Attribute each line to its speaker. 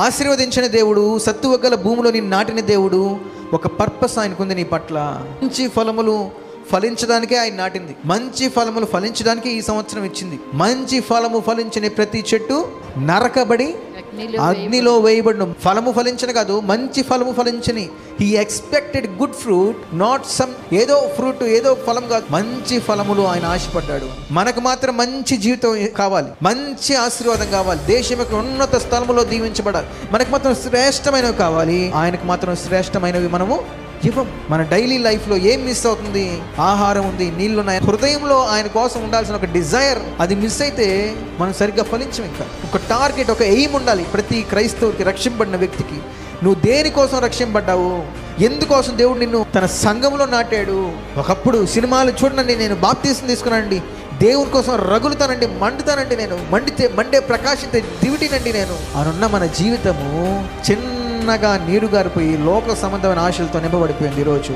Speaker 1: ఆశీర్వదించిన దేవుడు, సత్తువ గల భూమిలో నిన్ను నాటిన దేవుడు. ఒక పర్పస్ ఆయనకుంది నీ పట్ల. మంచి ఫలములు ఫలించడానికే ఆయన నాటింది. మంచి ఫలములు ఫలించడానికి ఈ సంవత్సరం ఇచ్చింది. మంచి ఫలము ఫలించిన ప్రతి చెట్టు నరకబడి అగ్నిలో వేయబడిన. ఫలము ఫలించని కాదు, మంచి ఫలము ఫలించని. He expected good fruit, not some ఏదో ఫ్రూట్, ఏదో ఫలం కాదు, మంచి ఫలములు ఆయన ఆశపడ్డాడు. మనకు మాత్రం మంచి జీవితం కావాలి, మంచి ఆశీర్వాదం కావాలి, దేశం యొక్క ఉన్నత స్థలములో దీవించబడాలి. మనకు మాత్రం శ్రేష్టమైనవి కావాలి, ఆయనకు మాత్రం శ్రేష్టమైనవి మనము ఇవ్వం. మన డైలీ లైఫ్లో ఏం మిస్ అవుతుంది? ఆహారం ఉంది, నీళ్లు ఉన్నాయి, హృదయంలో ఆయన కోసం ఉండాల్సిన ఒక డిజైర్ అది మిస్ అయితే మనం సరిగ్గా ఫలించం. ఇంకా ఒక టార్గెట్, ఒక ఎయిమ్ ఉండాలి ప్రతి క్రైస్తవుడికి, రక్షింపబడిన వ్యక్తికి. నువ్వు దేనికోసం రక్షింపబడ్డావు? ఎందుకోసం దేవుడు నిన్ను తన సంఘంలో నాటాడు? ఒకప్పుడు సినిమాలు చూడనండి, నేను బాప్తీసం తీసుకున్నానండి, దేవుని కోసం రగులుతానండి, మండుతానండి, నేను మండే ప్రకాశించే దివిటినండి నేను అనున్న మన జీవితము చిన్నగా నీరు గారిపోయి లోక సంబంధమైన ఆశలతో నింపబడిపోయింది. ఈరోజు